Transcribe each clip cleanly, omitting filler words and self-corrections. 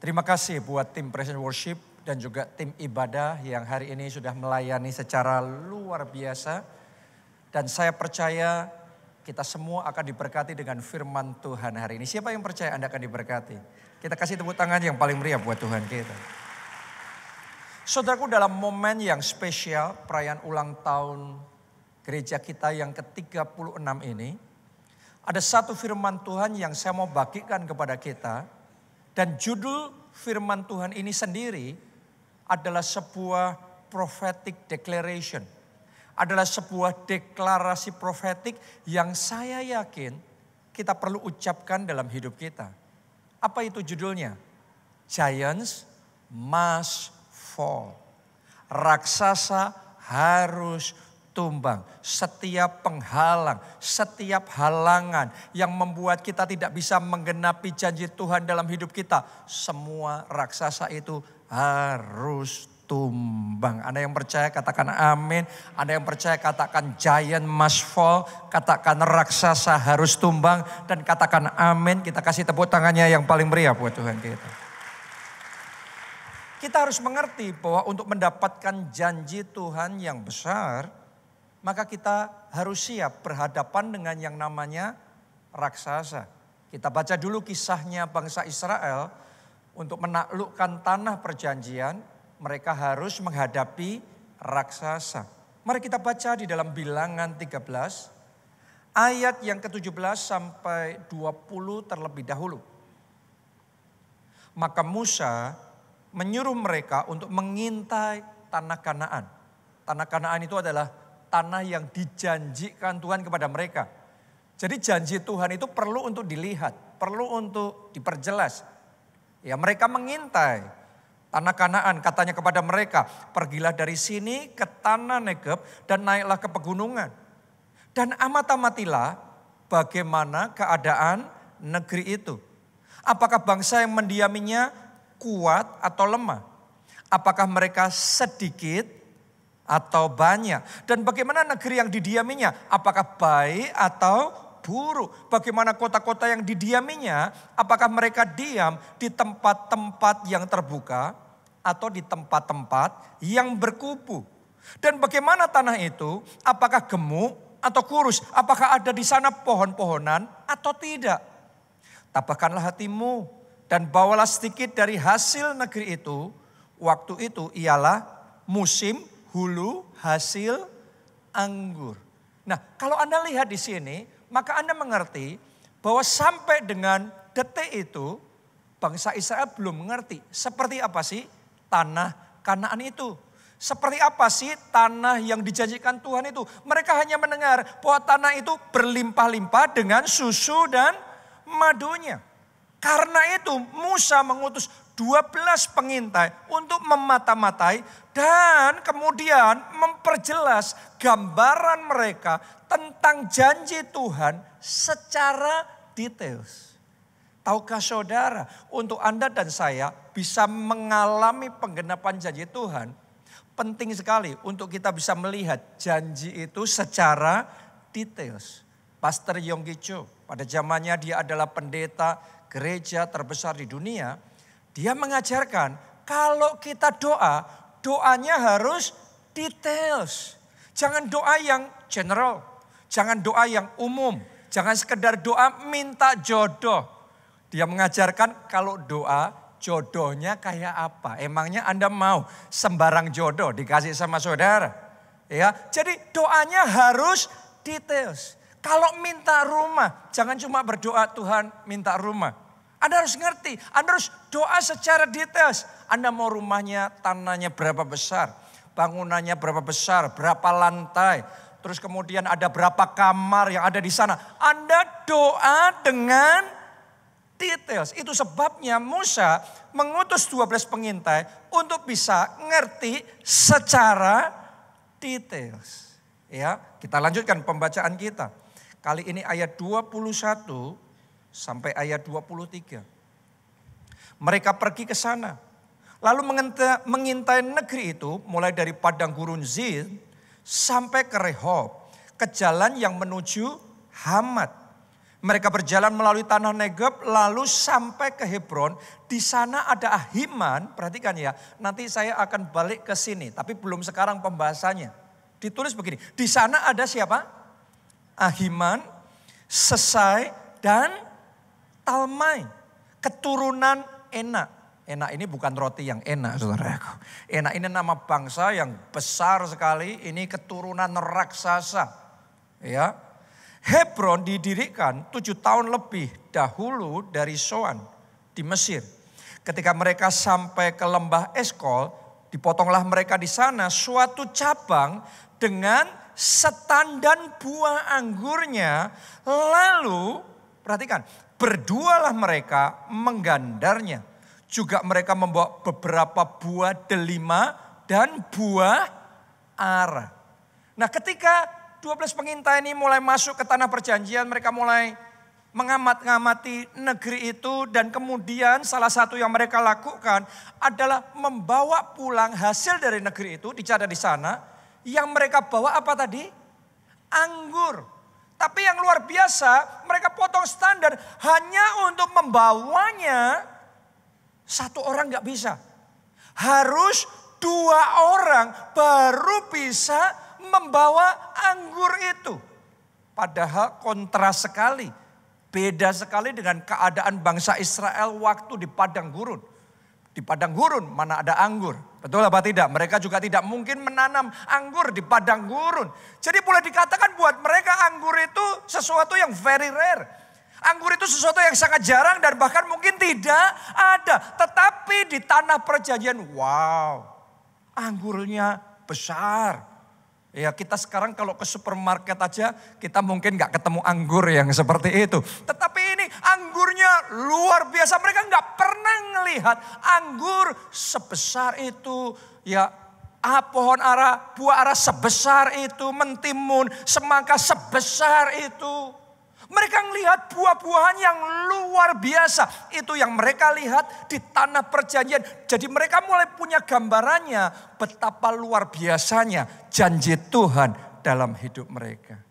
Terima kasih buat tim Present Worship dan juga tim ibadah yang hari ini sudah melayani secara luar biasa. Dan saya percaya kita semua akan diberkati dengan firman Tuhan hari ini. Siapa yang percaya Anda akan diberkati? Kita kasih tepuk tangan yang paling meriah buat Tuhan kita. Saudaraku, dalam momen yang spesial perayaan ulang tahun gereja kita yang ke-36 ini, ada satu firman Tuhan yang saya mau bagikan kepada kita. Dan judul firman Tuhan ini sendiri adalah sebuah prophetic declaration. Adalah sebuah deklarasi profetik yang saya yakin kita perlu ucapkan dalam hidup kita. Apa itu judulnya? Giants must fall. Raksasa harus tumbang. Setiap penghalang, setiap halangan yang membuat kita tidak bisa menggenapi janji Tuhan dalam hidup kita. Semua raksasa itu harus tumbang. Anda yang percaya katakan amin. Anda yang percaya katakan giant must fall. Katakan raksasa harus tumbang. Dan katakan amin. Kita kasih tepuk tangannya yang paling meriah buat Tuhan kita. Kita harus mengerti bahwa untuk mendapatkan janji Tuhan yang besar, maka kita harus siap berhadapan dengan yang namanya raksasa. Kita baca dulu kisahnya bangsa Israel. Untuk menaklukkan tanah perjanjian, mereka harus menghadapi raksasa. Mari kita baca di dalam Bilangan 13, ayat yang ke-17 sampai 20 terlebih dahulu. Maka Musa menyuruh mereka untuk mengintai tanah Kanaan. Tanah Kanaan itu adalah tanah yang dijanjikan Tuhan kepada mereka. Jadi janji Tuhan itu perlu untuk dilihat, perlu untuk diperjelas. Ya, mereka mengintai tanah Kanaan, katanya kepada mereka, pergilah dari sini ke tanah Negeb dan naiklah ke pegunungan. Dan amati-amatilah bagaimana keadaan negeri itu. Apakah bangsa yang mendiaminya kuat atau lemah? Apakah mereka sedikit atau banyak? Dan bagaimana negeri yang didiaminya? Apakah baik atau buruk? Bagaimana kota-kota yang didiaminya? Apakah mereka diam di tempat-tempat yang terbuka atau di tempat-tempat yang berkubu? Dan bagaimana tanah itu? Apakah gemuk atau kurus? Apakah ada di sana pohon-pohonan atau tidak? Tabahkanlah hatimu dan bawalah sedikit dari hasil negeri itu. Waktu itu ialah musim hulu hasil anggur. Nah, kalau Anda lihat di sini, maka Anda mengerti bahwa sampai dengan detik itu bangsa Israel belum mengerti seperti apa sih tanah Kanaan itu. Seperti apa sih tanah yang dijanjikan Tuhan itu. Mereka hanya mendengar bahwa tanah itu berlimpah-limpah dengan susu dan madunya. Karena itu Musa mengutus 12 pengintai untuk memata-matai dan kemudian memperjelas gambaran mereka tentang janji Tuhan secara detail. Tahukah saudara, untuk Anda dan saya bisa mengalami penggenapan janji Tuhan, penting sekali untuk kita bisa melihat janji itu secara detail. Pastor Yonggi Cho, pada zamannya dia adalah pendeta gereja terbesar di dunia. Dia mengajarkan kalau kita doa, doanya harus details. Jangan doa yang general, jangan doa yang umum, jangan sekedar doa minta jodoh. Dia mengajarkan kalau doa jodohnya kayak apa. Emangnya Anda mau sembarang jodoh dikasih sama saudara? Ya, jadi doanya harus details. Kalau minta rumah, jangan cuma berdoa Tuhan minta rumah. Anda harus ngerti, Anda harus doa secara detail. Anda mau rumahnya, tanahnya berapa besar, bangunannya berapa besar, berapa lantai. Terus kemudian ada berapa kamar yang ada di sana. Anda doa dengan details. Itu sebabnya Musa mengutus 12 pengintai untuk bisa ngerti secara details. Ya, kita lanjutkan pembacaan kita. Kali ini ayat 21 sampai ayat 23. Mereka pergi ke sana. Lalu mengintai negeri itu mulai dari padang gurun Zin sampai ke Rehob. Ke jalan yang menuju Hamat. Mereka berjalan melalui tanah Negeb lalu sampai ke Hebron. Di sana ada Ahiman, perhatikan ya. Nanti saya akan balik ke sini, tapi belum sekarang pembahasannya. Ditulis begini, di sana ada siapa? Ahiman, Sesai, dan Talmai. Keturunan Enak. Enak ini bukan roti yang enak, saudaraku. Enak ini nama bangsa yang besar sekali. Ini keturunan raksasa. Ya. Hebron didirikan 7 tahun lebih dahulu dari Soan di Mesir. Ketika mereka sampai ke lembah Eskol, dipotonglah mereka di sana suatu cabang dengan setandan buah anggurnya. Lalu, perhatikan, berdualah mereka menggandarnya. Juga mereka membawa beberapa buah delima dan buah ara. Nah, ketika 12 pengintai ini mulai masuk ke tanah perjanjian, mereka mulai mengamati negeri itu, dan kemudian salah satu yang mereka lakukan adalah membawa pulang hasil dari negeri itu, dicatat di sana. Yang mereka bawa apa tadi? Anggur. Tapi yang luar biasa, mereka potong standar hanya untuk membawanya. Satu orang gak bisa. Harus 2 orang baru bisa membawa anggur itu. Padahal kontras sekali. Beda sekali dengan keadaan bangsa Israel waktu di padang gurun. Di padang gurun mana ada anggur. Betul apa tidak? Mereka juga tidak mungkin menanam anggur di padang gurun. Jadi boleh dikatakan buat mereka anggur itu sesuatu yang very rare. Anggur itu sesuatu yang sangat jarang dan bahkan mungkin tidak ada. Tetapi di tanah perjanjian, wow, anggurnya besar. Ya, kita sekarang kalau ke supermarket aja kita mungkin gak ketemu anggur yang seperti itu. Tetapi ini anggurnya luar biasa. Mereka gak pernah melihat anggur sebesar itu. Ya, pohon ara, buah ara sebesar itu, mentimun, semangka sebesar itu. Mereka melihat buah-buahan yang luar biasa. Itu yang mereka lihat di tanah perjanjian. Jadi mereka mulai punya gambarannya betapa luar biasanya janji Tuhan dalam hidup mereka.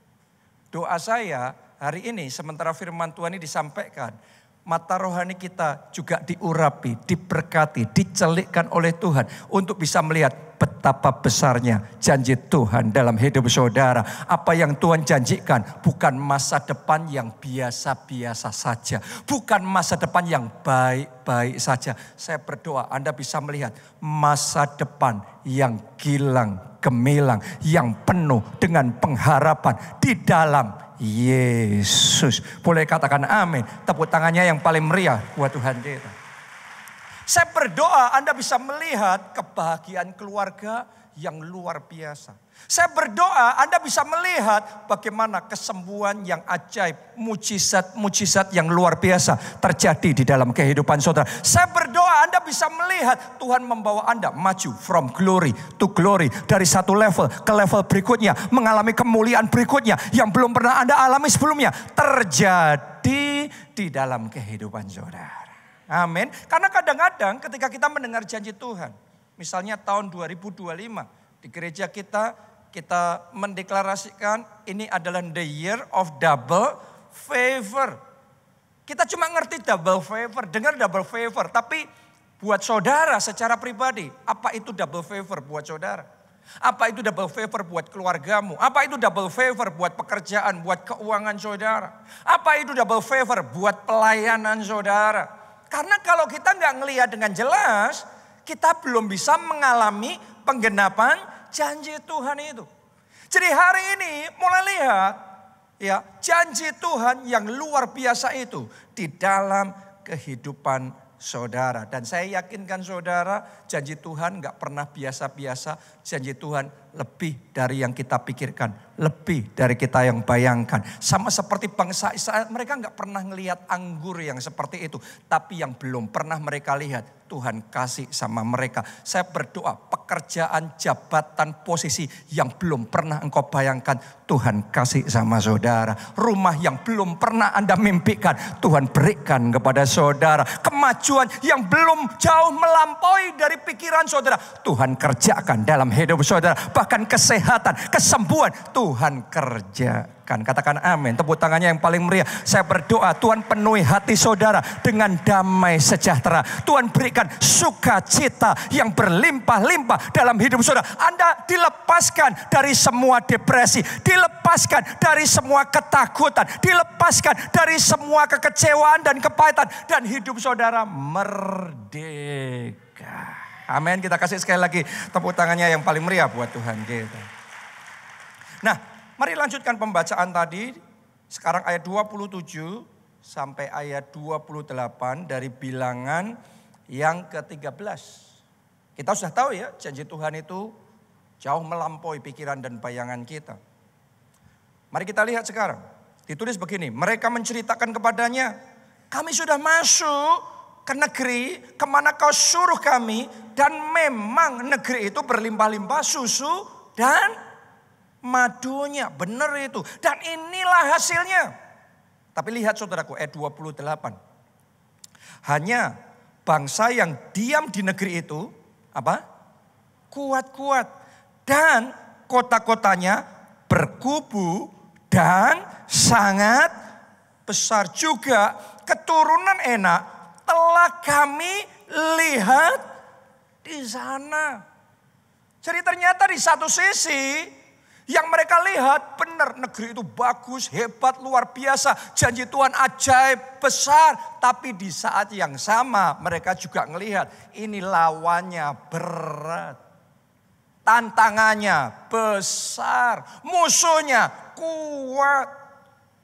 Doa saya hari ini sementara firman Tuhan ini disampaikan, mata rohani kita juga diurapi, diberkati, dicelikkan oleh Tuhan untuk bisa melihat betapa besarnya janji Tuhan dalam hidup saudara. Apa yang Tuhan janjikan bukan masa depan yang biasa-biasa saja. Bukan masa depan yang baik-baik saja. Saya berdoa Anda bisa melihat masa depan yang gilang gemilang, yang penuh dengan pengharapan di dalam Yesus. Boleh katakan amin. Tepuk tangannya yang paling meriah buat Tuhan kita. Saya berdoa Anda bisa melihat kebahagiaan keluarga yang luar biasa. Saya berdoa Anda bisa melihat bagaimana kesembuhan yang ajaib, mujizat-mujizat yang luar biasa terjadi di dalam kehidupan saudara. Saya berdoa Anda bisa melihat Tuhan membawa Anda maju from glory to glory. Dari satu level ke level berikutnya. Mengalami kemuliaan berikutnya yang belum pernah Anda alami sebelumnya. Terjadi di dalam kehidupan saudara. Amin. Karena kadang-kadang ketika kita mendengar janji Tuhan. Misalnya tahun 2025 di gereja kita mendeklarasikan ini adalah the year of double favor. Kita cuma ngerti double favor, dengar double favor. Tapi buat saudara secara pribadi, apa itu double favor buat saudara? Apa itu double favor buat keluargamu? Apa itu double favor buat pekerjaan, buat keuangan saudara? Apa itu double favor buat pelayanan saudara? Karena kalau kita nggak ngelihat dengan jelas, kita belum bisa mengalami penggenapan janji Tuhan itu. Jadi hari ini mulai lihat ya janji Tuhan yang luar biasa itu di dalam kehidupan saudara. Dan saya yakinkan saudara, janji Tuhan nggak pernah biasa-biasa. Janji Tuhan lebih dari yang kita pikirkan, lebih dari kita yang bayangkan. Sama seperti bangsa Israel, mereka nggak pernah ngelihat anggur yang seperti itu. Tapi yang belum pernah mereka lihat, Tuhan kasih sama mereka. Saya berdoa pekerjaan, jabatan, posisi yang belum pernah engkau bayangkan, Tuhan kasih sama saudara. Rumah yang belum pernah Anda mimpikan, Tuhan berikan kepada saudara. Kemajuan yang belum jauh melampaui dari pikiran saudara, Tuhan kerjakan dalam hidup saudara. bahkan kesehatan, kesembuhan Tuhan kerjakan. Katakan amin. Tepuk tangannya yang paling meriah. Saya berdoa Tuhan penuhi hati saudara dengan damai sejahtera. Tuhan berikan sukacita yang berlimpah-limpah dalam hidup saudara. Anda dilepaskan dari semua depresi, dilepaskan dari semua ketakutan, dilepaskan dari semua kekecewaan dan kepahitan, dan hidup saudara merdeka. Amin. Kita kasih sekali lagi tepuk tangannya yang paling meriah buat Tuhan kita. Nah, mari lanjutkan pembacaan tadi. Sekarang ayat 27 sampai ayat 28 dari Bilangan yang ke-13. Kita sudah tahu ya, janji Tuhan itu jauh melampaui pikiran dan bayangan kita. Mari kita lihat sekarang. Ditulis begini, mereka menceritakan kepadanya, kami sudah masuk ke negeri kemana kau suruh kami, dan memang negeri itu berlimpah-limpah susu dan madunya. Benar itu. Dan inilah hasilnya. Tapi lihat saudaraku, ayat 28. Hanya bangsa yang diam di negeri itu, apa? Kuat-kuat. Dan kota-kotanya berkubu dan sangat besar juga. Keturunan enak telah kami lihat di sana. Jadi ternyata di satu sisi yang mereka lihat benar negeri itu bagus, hebat, luar biasa. Janji Tuhan ajaib, besar. Tapi di saat yang sama mereka juga melihat ini lawannya berat. Tantangannya besar, musuhnya kuat.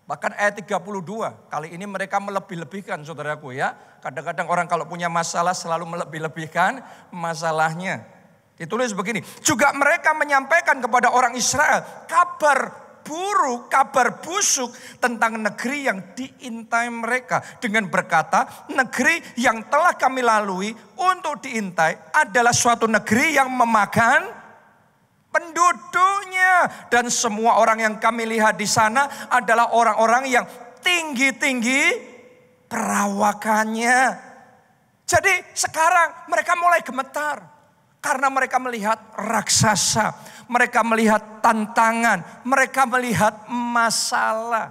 Bahkan ayat 32, kali ini mereka melebih-lebihkan saudaraku ya. Kadang-kadang orang kalau punya masalah selalu melebih-lebihkan masalahnya. Ditulis begini, juga mereka menyampaikan kepada orang Israel kabar buruk, kabar busuk tentang negeri yang diintai mereka. Dengan berkata, negeri yang telah kami lalui untuk diintai adalah suatu negeri yang memakan penduduknya. Dan semua orang yang kami lihat di sana adalah orang-orang yang tinggi-tinggi perawakannya. Jadi sekarang mereka mulai gemetar. Karena mereka melihat raksasa. Mereka melihat tantangan. Mereka melihat masalah.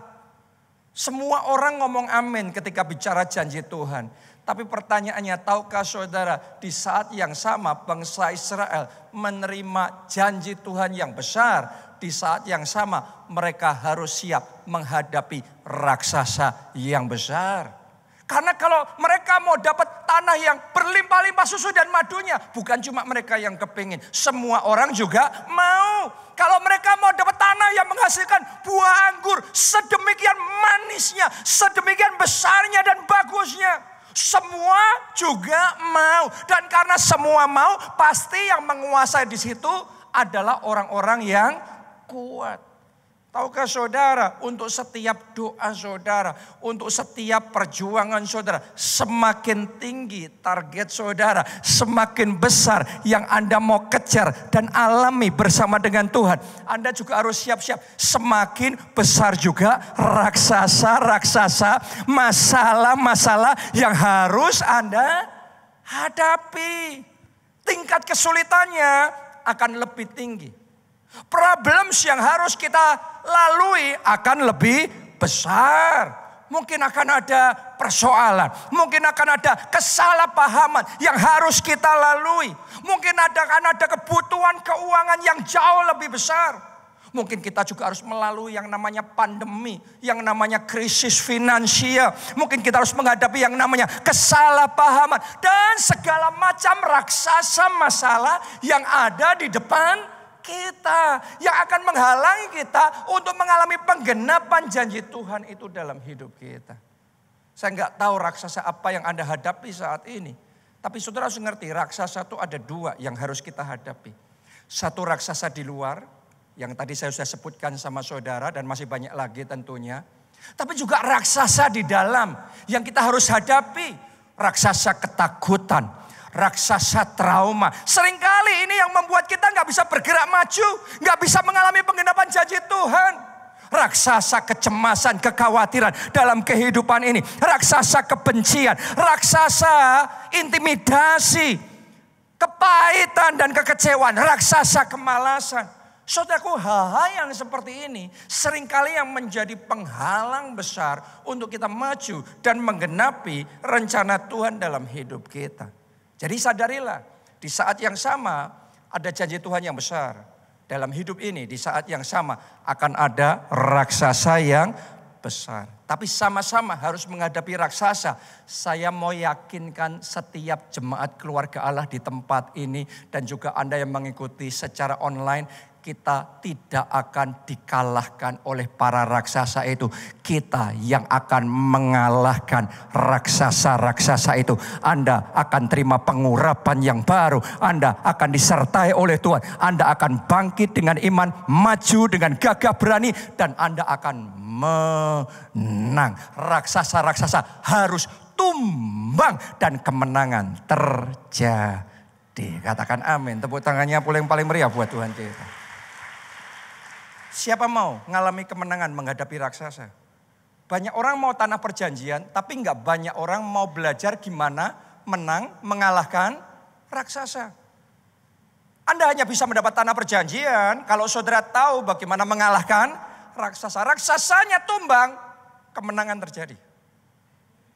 Semua orang ngomong amin ketika bicara janji Tuhan. Tapi pertanyaannya, tahukah saudara, di saat yang sama bangsa Israel menerima janji Tuhan yang besar. Di saat yang sama mereka harus siap menghadapi raksasa yang besar. Karena kalau mereka mau dapat tanah yang berlimpah-limpah susu dan madunya, bukan cuma mereka yang kepingin, semua orang juga mau. Kalau mereka mau dapat tanah yang menghasilkan buah anggur sedemikian manisnya, sedemikian besarnya dan bagusnya, semua juga mau. Dan karena semua mau, pasti yang menguasai di situ adalah orang-orang yang kuat. Tahukah saudara, untuk setiap doa saudara, untuk setiap perjuangan saudara, semakin tinggi target saudara, semakin besar yang Anda mau kejar dan alami bersama dengan Tuhan, Anda juga harus siap-siap. Semakin besar juga raksasa-raksasa, masalah-masalah yang harus Anda hadapi. Tingkat kesulitannya akan lebih tinggi. Problems yang harus kita lalui akan lebih besar. Mungkin akan ada persoalan. Mungkin akan ada kesalahpahaman yang harus kita lalui. Mungkin akan ada kebutuhan keuangan yang jauh lebih besar. Mungkin kita juga harus melalui yang namanya pandemi. Yang namanya krisis finansial. Mungkin kita harus menghadapi yang namanya kesalahpahaman. Dan segala macam raksasa masalah yang ada di depan kita, yang akan menghalangi kita untuk mengalami penggenapan janji Tuhan itu dalam hidup kita. Saya nggak tahu raksasa apa yang Anda hadapi saat ini. Tapi saudara harus mengerti, raksasa itu ada dua yang harus kita hadapi. Satu raksasa di luar, yang tadi saya sudah sebutkan sama saudara dan masih banyak lagi tentunya. Tapi juga raksasa di dalam yang kita harus hadapi. Raksasa ketakutan. Raksasa trauma. Seringkali ini yang membuat kita nggak bisa bergerak maju. Nggak bisa mengalami penggenapan janji Tuhan. Raksasa kecemasan, kekhawatiran dalam kehidupan ini. Raksasa kebencian. Raksasa intimidasi. kepahitan dan kekecewaan, raksasa kemalasan. Saudaraku, hal-hal yang seperti ini seringkali yang menjadi penghalang besar untuk kita maju dan menggenapi rencana Tuhan dalam hidup kita. Jadi sadarilah, di saat yang sama ada janji Tuhan yang besar. Dalam hidup ini di saat yang sama akan ada raksasa yang besar. Tapi sama-sama harus menghadapi raksasa. Saya mau yakinkan setiap jemaat keluarga Allah di tempat ini dan juga Anda yang mengikuti secara online, kita tidak akan dikalahkan oleh para raksasa itu. Kita yang akan mengalahkan raksasa-raksasa itu. Anda akan terima pengurapan yang baru. Anda akan disertai oleh Tuhan. Anda akan bangkit dengan iman, maju dengan gagah berani, dan Anda akan menang. Raksasa-raksasa harus tumbang dan kemenangan terjadi. Katakan amin. Tepuk tangannya paling meriah buat Tuhan kita. Siapa mau ngalami kemenangan menghadapi raksasa? Banyak orang mau tanah perjanjian, tapi nggak banyak orang mau belajar gimana menang, mengalahkan raksasa. Anda hanya bisa mendapat tanah perjanjian kalau saudara tahu bagaimana mengalahkan raksasa. Raksasanya tumbang, kemenangan terjadi.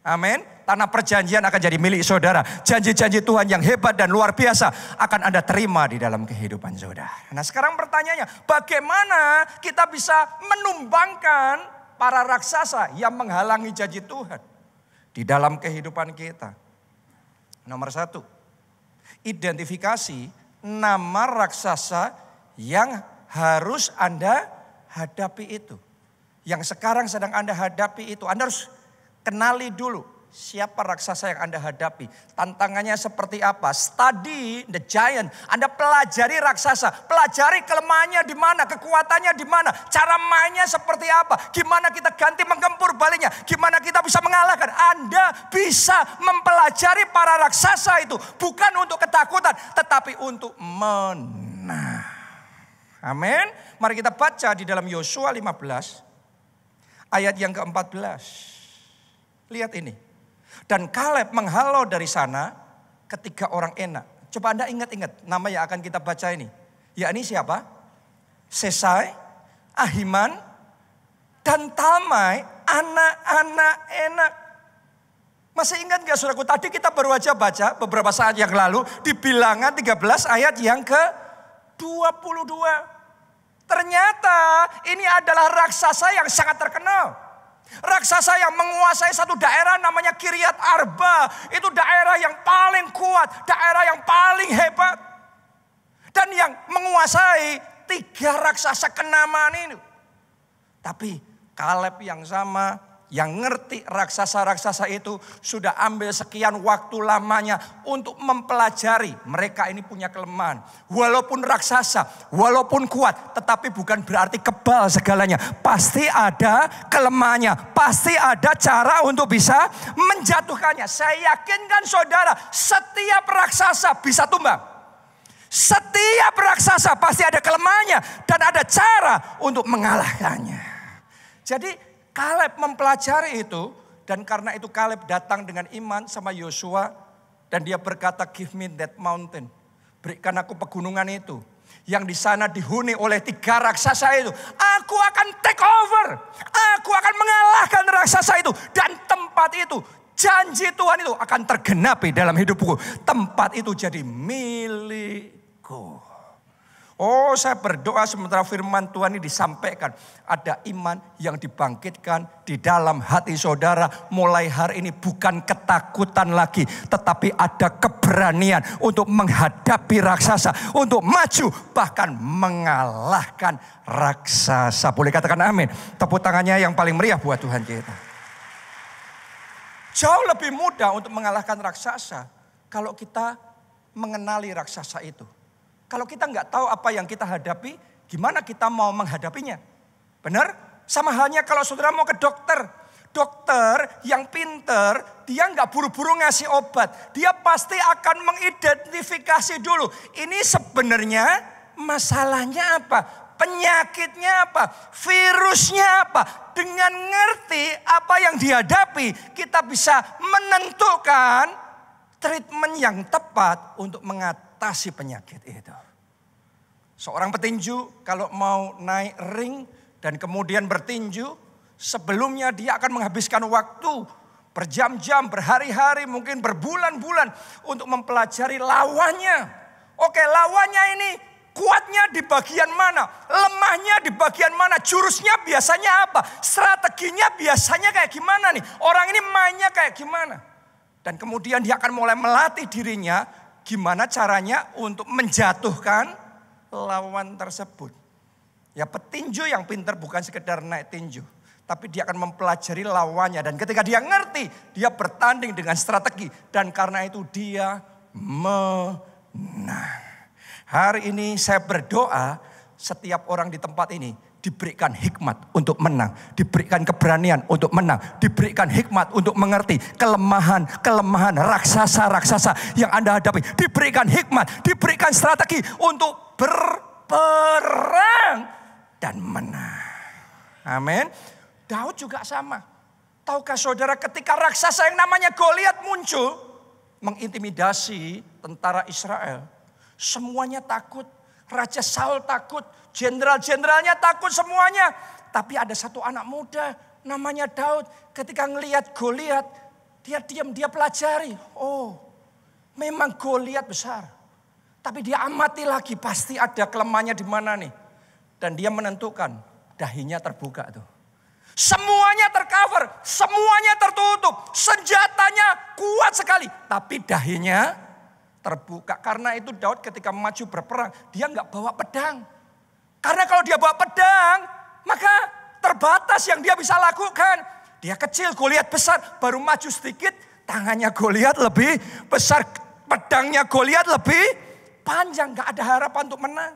Amin. Tanah perjanjian akan jadi milik saudara. Janji-janji Tuhan yang hebat dan luar biasa akan Anda terima di dalam kehidupan saudara. Nah, sekarang pertanyaannya, bagaimana kita bisa menumbangkan para raksasa yang menghalangi janji Tuhan di dalam kehidupan kita? Nomor 1, identifikasi nama raksasa yang harus Anda hadapi itu. Yang sekarang sedang Anda hadapi itu. Anda harus kenali dulu siapa raksasa yang Anda hadapi. Tantangannya seperti apa? Study the giant. Anda pelajari raksasa. Pelajari kelemahannya di mana, kekuatannya di mana, cara mainnya seperti apa. Gimana kita ganti menggempur baliknya. Gimana kita bisa mengalahkan. Anda bisa mempelajari para raksasa itu. Bukan untuk ketakutan, tetapi untuk menang. Amin. Mari kita baca di dalam Yosua 15 ayat yang ke-14. Lihat ini. Dan Kaleb menghalau dari sana ketiga orang Enak. Coba Anda ingat-ingat nama yang akan kita baca ini. Ya, ini siapa? Sesai, Ahiman, dan Talmai, anak-anak Enak. Masih ingat gak saudaraku? Tadi kita baru aja baca beberapa saat yang lalu di Bilangan 13 ayat yang ke-22. Ternyata ini adalah raksasa yang sangat terkenal. Raksasa yang menguasai satu daerah namanya Kiryat Arba. Itu daerah yang paling kuat, daerah yang paling hebat. Dan yang menguasai 3 raksasa kenamaan ini. Tapi Kaleb yang sama, yang ngerti raksasa-raksasa itu sudah ambil sekian waktu lamanya untuk mempelajari. Mereka ini punya kelemahan. Walaupun raksasa, walaupun kuat, tetapi bukan berarti kebal segalanya. Pasti ada kelemahannya. Pasti ada cara untuk bisa menjatuhkannya. Saya yakinkan saudara, setiap raksasa bisa tumbang. Setiap raksasa pasti ada kelemahannya dan ada cara untuk mengalahkannya. Jadi Kaleb mempelajari itu, dan karena itu Kaleb datang dengan iman sama Yosua, dan dia berkata, give me that mountain. Berikan aku pegunungan itu. Yang di sana dihuni oleh 3 raksasa itu. Aku akan take over. Aku akan mengalahkan raksasa itu. Dan tempat itu, janji Tuhan itu akan tergenapi dalam hidupku. Tempat itu jadi milikku. Oh, saya berdoa sementara firman Tuhan ini disampaikan. Ada iman yang dibangkitkan di dalam hati saudara. Mulai hari ini bukan ketakutan lagi. Tetapi ada keberanian untuk menghadapi raksasa. Untuk maju bahkan mengalahkan raksasa. Boleh katakan amin. Tepuk tangannya yang paling meriah buat Tuhan kita. Jauh lebih mudah untuk mengalahkan raksasa. Kalau kita mengenali raksasa itu. Kalau kita nggak tahu apa yang kita hadapi, gimana kita mau menghadapinya? Benar? Sama halnya kalau saudara mau ke dokter. Dokter yang pinter, dia nggak buru-buru ngasih obat. Dia pasti akan mengidentifikasi dulu. Ini sebenarnya masalahnya apa? Penyakitnya apa? Virusnya apa? Dengan ngerti apa yang dihadapi, kita bisa menentukan treatment yang tepat untuk mengatasi penyakit itu. Seorang petinju kalau mau naik ring dan kemudian bertinju, sebelumnya dia akan menghabiskan waktu berjam-jam, berhari-hari, mungkin berbulan-bulan untuk mempelajari lawannya. Oke, lawannya ini kuatnya di bagian mana, lemahnya di bagian mana, jurusnya biasanya apa, strateginya biasanya kayak gimana nih, orang ini mainnya kayak gimana. Dan kemudian dia akan mulai melatih dirinya gimana caranya untuk menjatuhkan lawan tersebut. Ya, petinju yang pintar bukan sekedar naik tinju, tapi dia akan mempelajari lawannya. Dan ketika dia ngerti, dia bertanding dengan strategi. Dan karena itu dia menang. Hari ini saya berdoa setiap orang di tempat ini diberikan hikmat untuk menang. Diberikan keberanian untuk menang. Diberikan hikmat untuk mengerti kelemahan raksasa-raksasa yang Anda hadapi. Diberikan hikmat, diberikan strategi untuk berperang dan menang. Amin. Daud juga sama. Tahukah saudara ketika raksasa yang namanya Goliat muncul, mengintimidasi tentara Israel. Semuanya takut. Raja Saul takut. Jenderal-jenderalnya takut semuanya. Tapi ada satu anak muda namanya Daud. Ketika ngelihat Goliat, dia diam, dia pelajari. Oh, memang Goliat besar. Tapi dia amati lagi, pasti ada kelemahannya di mana nih. Dan dia menentukan, dahinya terbuka tuh. Semuanya tercover, semuanya tertutup. Senjatanya kuat sekali, tapi dahinya terbuka. Karena itu Daud ketika maju berperang, dia nggak bawa pedang. Karena kalau dia bawa pedang, maka terbatas yang dia bisa lakukan. Dia kecil, Goliat besar, baru maju sedikit, tangannya Goliat lebih besar, pedangnya Goliat lebih panjang, nggak ada harapan untuk menang.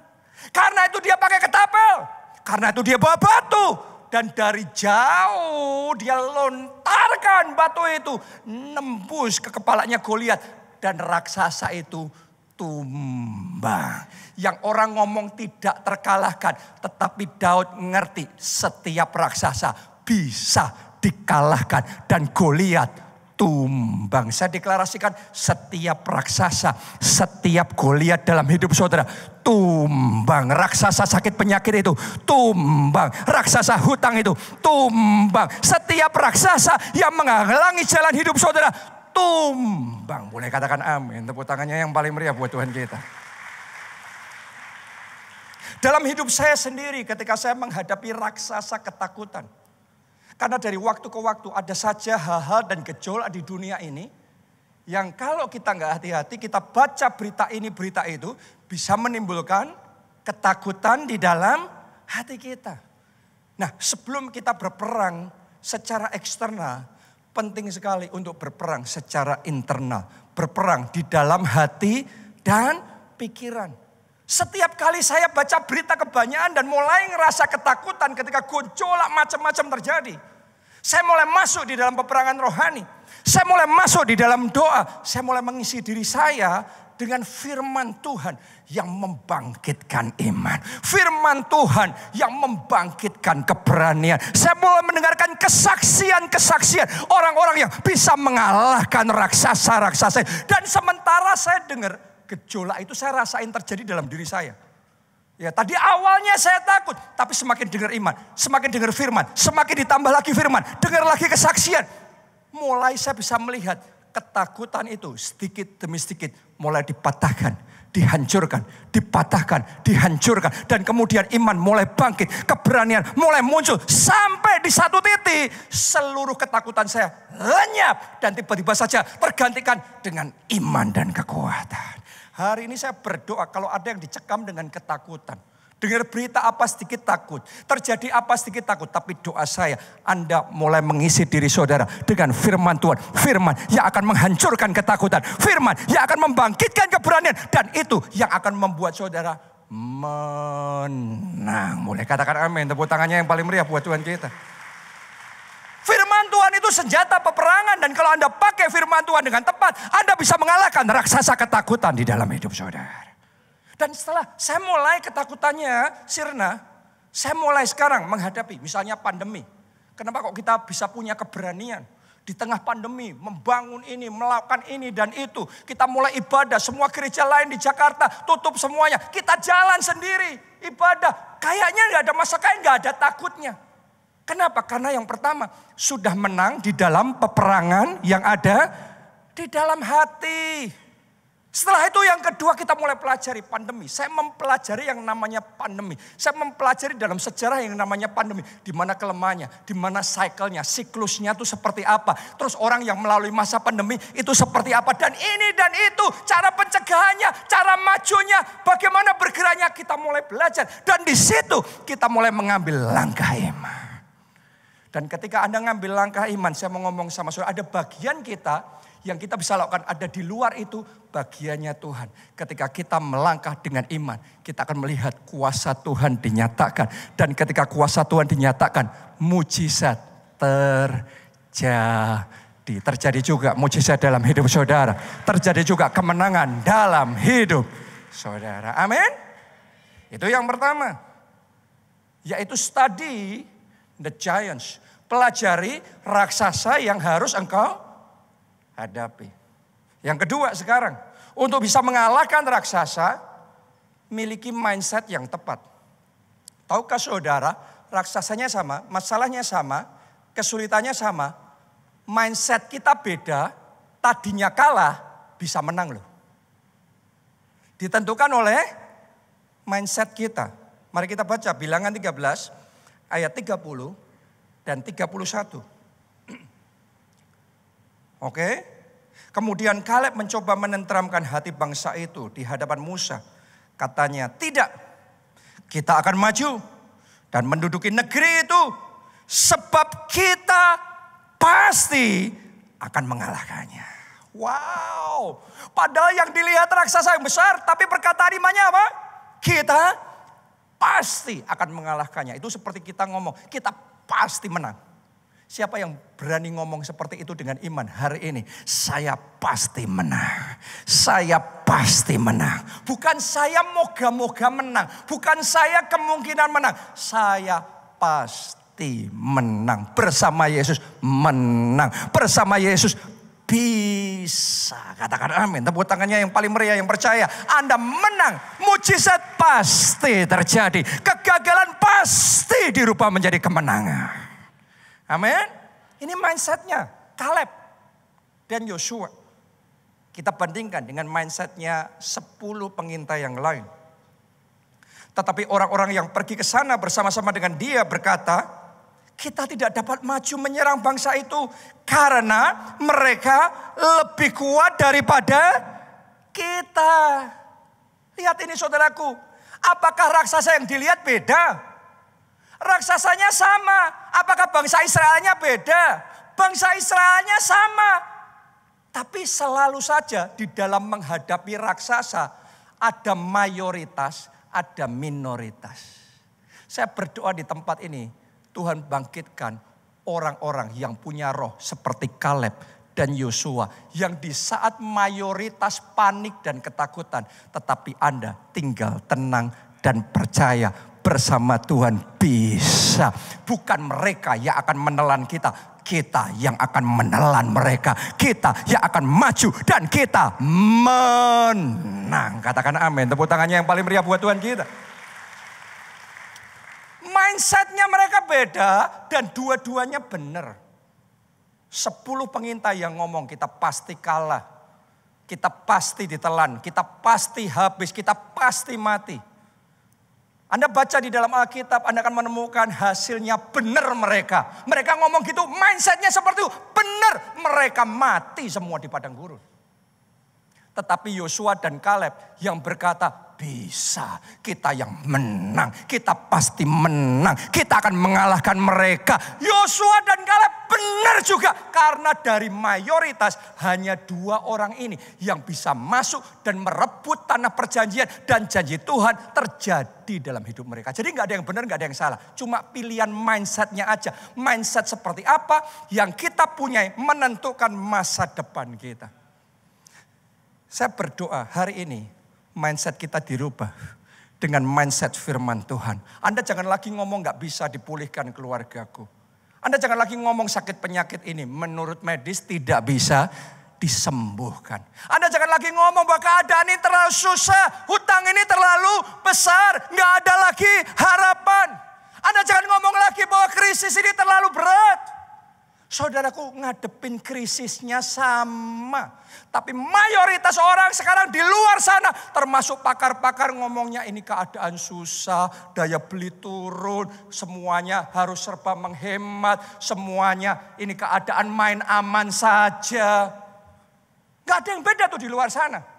Karena itu dia pakai ketapel, karena itu dia bawa batu. Dan dari jauh dia lontarkan batu itu, nembus ke kepalanya Goliat. Dan raksasa itu tumbang. Yang orang ngomong tidak terkalahkan. Tetapi Daud ngerti setiap raksasa bisa dikalahkan. Dan Goliat tumbang. Saya deklarasikan setiap raksasa, setiap Goliat dalam hidup saudara tumbang. Raksasa sakit penyakit itu tumbang. Raksasa hutang itu tumbang. Setiap raksasa yang menghalangi jalan hidup saudara tumbang. Boleh katakan amin. Tepuk tangannya yang paling meriah buat Tuhan kita. Dalam hidup saya sendiri ketika saya menghadapi raksasa ketakutan. Karena dari waktu ke waktu ada saja hal-hal dan gejolak di dunia ini. Yang kalau kita nggak hati-hati, kita baca berita ini berita itu. Bisa menimbulkan ketakutan di dalam hati kita. Nah, sebelum kita berperang secara eksternal, penting sekali untuk berperang secara internal. Berperang di dalam hati dan pikiran. Setiap kali saya baca berita kebanyakan dan mulai ngerasa ketakutan ketika gejolak macam-macam terjadi. Saya mulai masuk di dalam peperangan rohani. Saya mulai masuk di dalam doa. Saya mulai mengisi diri saya dengan firman Tuhan yang membangkitkan iman. Firman Tuhan yang membangkitkan keberanian. Saya mulai mendengarkan kesaksian-kesaksian orang-orang yang bisa mengalahkan raksasa-raksasa. Dan sementara saya dengar gejolak itu saya rasain terjadi dalam diri saya. Ya, tadi awalnya saya takut, tapi semakin dengar iman, semakin dengar firman, semakin ditambah lagi firman, dengar lagi kesaksian. Mulai saya bisa melihat ketakutan itu sedikit demi sedikit mulai dipatahkan, dihancurkan, dipatahkan, dihancurkan. Dan kemudian iman mulai bangkit, keberanian mulai muncul. Sampai di satu titik seluruh ketakutan saya lenyap. Dan tiba-tiba saja tergantikan dengan iman dan kekuatan. Hari ini saya berdoa kalau ada yang dicekam dengan ketakutan. Dengar berita apa sedikit takut. Terjadi apa sedikit takut. Tapi doa saya, Anda mulai mengisi diri saudara dengan firman Tuhan. Firman yang akan menghancurkan ketakutan. Firman yang akan membangkitkan keberanian. Dan itu yang akan membuat saudara menang. Mulai katakan amin. Tepuk tangannya yang paling meriah buat Tuhan kita. Firman Tuhan itu senjata peperangan. Dan kalau Anda pakai firman Tuhan dengan tepat, Anda bisa mengalahkan raksasa ketakutan di dalam hidup saudara. Dan setelah saya mulai ketakutannya sirna, saya mulai sekarang menghadapi misalnya pandemi. Kenapa kok kita bisa punya keberanian? Di tengah pandemi, membangun ini, melakukan ini dan itu. Kita mulai ibadah, semua gereja lain di Jakarta tutup semuanya. Kita jalan sendiri, ibadah. Kayaknya gak ada masa, kayak gak ada takutnya. Kenapa? Karena yang pertama, sudah menang di dalam peperangan yang ada di dalam hati. Setelah itu yang kedua kita mulai pelajari pandemi. Saya mempelajari yang namanya pandemi. Saya mempelajari dalam sejarah yang namanya pandemi. Di mana kelemahannya, di mana cycle-nya, siklusnya itu seperti apa. Terus orang yang melalui masa pandemi itu seperti apa. Dan ini dan itu, cara pencegahannya, cara majunya, bagaimana bergeraknya. Kita mulai belajar. Dan di situ kita mulai mengambil langkah iman. Dan ketika Anda ngambil langkah iman, saya mau ngomong sama saudara, ada bagian kita yang kita bisa lakukan, ada di luar itu bagiannya Tuhan. Ketika kita melangkah dengan iman, kita akan melihat kuasa Tuhan dinyatakan. Dan ketika kuasa Tuhan dinyatakan, mujizat terjadi. Terjadi juga mujizat dalam hidup saudara. Terjadi juga kemenangan dalam hidup saudara. Amin. Itu yang pertama. Yaitu study the giants. Pelajari raksasa yang harus engkau hadapi. Yang kedua sekarang, untuk bisa mengalahkan raksasa, miliki mindset yang tepat. Tahukah saudara, raksasanya sama, masalahnya sama, kesulitannya sama, mindset kita beda, tadinya kalah, bisa menang loh. Ditentukan oleh mindset kita. Mari kita baca Bilangan 13 ayat 30 dan 31. Oke. Kemudian Kaleb mencoba menenteramkan hati bangsa itu di hadapan Musa. Katanya, tidak. Kita akan maju dan menduduki negeri itu. Sebab kita pasti akan mengalahkannya. Wow. Padahal yang dilihat raksasa yang besar. Tapi perkataan imannya apa? Kita pasti akan mengalahkannya. Itu seperti kita ngomong, kita pasti menang. Siapa yang berani ngomong seperti itu dengan iman hari ini? Saya pasti menang. Saya pasti menang. Bukan saya moga-moga menang. Bukan saya kemungkinan menang. Saya pasti menang. Bersama Yesus menang. Bersama Yesus bisa. Katakan amin. Tepuk tangannya yang paling meriah yang percaya. Anda menang. Mujizat pasti terjadi. Kegagalan pasti dirubah menjadi kemenangan. Amin. Ini mindsetnya Kaleb dan Yosua. Kita bandingkan dengan mindsetnya 10 pengintai yang lain. Tetapi orang-orang yang pergi ke sana bersama-sama dengan dia berkata, kita tidak dapat maju menyerang bangsa itu karena mereka lebih kuat daripada kita. Lihat ini saudaraku, apakah raksasa yang dilihat beda? Raksasanya sama. Apakah bangsa Israelnya beda? Bangsa Israelnya sama. Tapi selalu saja di dalam menghadapi raksasa ada mayoritas, ada minoritas. Saya berdoa di tempat ini Tuhan bangkitkan orang-orang yang punya roh seperti Kaleb dan Yosua. Yang di saat mayoritas panik dan ketakutan. Tetapi Anda tinggal tenang dan percaya. Bersama Tuhan bisa. Bukan mereka yang akan menelan kita. Kita yang akan menelan mereka. Kita yang akan maju. Dan kita menang. Katakan amin. Tepuk tangannya yang paling meriah buat Tuhan kita. Mindsetnya mereka beda. Dan dua-duanya benar. 10 pengintai yang ngomong kita pasti kalah. Kita pasti ditelan. Kita pasti habis. Kita pasti mati. Anda baca di dalam Alkitab, Anda akan menemukan hasilnya benar mereka. Mereka ngomong gitu, mindsetnya seperti itu. Benar, mereka mati semua di padang gurun. Tetapi Yosua dan Kaleb yang berkata, bisa, kita yang menang. Kita pasti menang. Kita akan mengalahkan mereka. Yosua dan Kaleb benar juga. Karena dari mayoritas hanya 2 orang ini yang bisa masuk dan merebut tanah perjanjian. Dan janji Tuhan terjadi dalam hidup mereka. Jadi gak ada yang benar, gak ada yang salah. Cuma pilihan mindsetnya aja. Mindset seperti apa yang kita punya menentukan masa depan kita. Saya berdoa hari ini mindset kita dirubah dengan mindset firman Tuhan. Anda jangan lagi ngomong gak bisa dipulihkan keluargaku. Anda jangan lagi ngomong sakit penyakit ini menurut medis tidak bisa disembuhkan. Anda jangan lagi ngomong bahwa keadaan ini terlalu susah, hutang ini terlalu besar, nggak ada lagi harapan. Anda jangan ngomong lagi bahwa krisis ini terlalu berat. Saudaraku, ngadepin krisisnya sama. Tapi mayoritas orang sekarang di luar sana, termasuk pakar-pakar ngomongnya ini keadaan susah, daya beli turun, semuanya harus serba menghemat, semuanya ini keadaan main aman saja. Gak ada yang beda tuh di luar sana.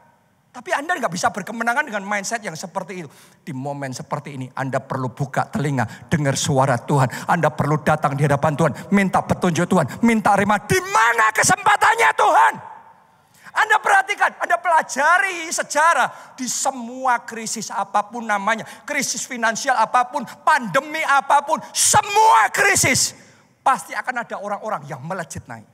Tapi Anda gak bisa berkemenangan dengan mindset yang seperti itu. Di momen seperti ini Anda perlu buka telinga, dengar suara Tuhan. Anda perlu datang di hadapan Tuhan, minta petunjuk Tuhan, minta rema. Di mana kesempatannya Tuhan? Anda perhatikan, Anda pelajari sejarah di semua krisis apapun namanya. Krisis finansial apapun, pandemi apapun, semua krisis. Pasti akan ada orang-orang yang melejit naik.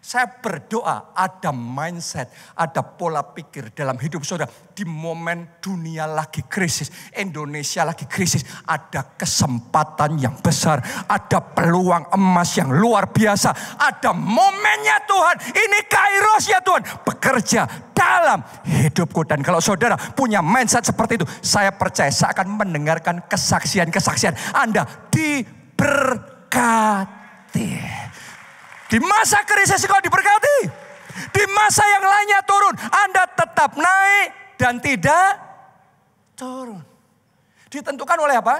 Saya berdoa ada mindset, ada pola pikir dalam hidup saudara. Di momen dunia lagi krisis, Indonesia lagi krisis. Ada kesempatan yang besar, ada peluang emas yang luar biasa. Ada momennya Tuhan, ini kairos ya Tuhan. Bekerja dalam hidupku. Dan kalau saudara punya mindset seperti itu, saya percaya saya akan mendengarkan kesaksian-kesaksian Anda diberkati. Di masa krisis kau diberkati. Di masa yang lainnya turun, Anda tetap naik dan tidak turun. Ditentukan oleh apa?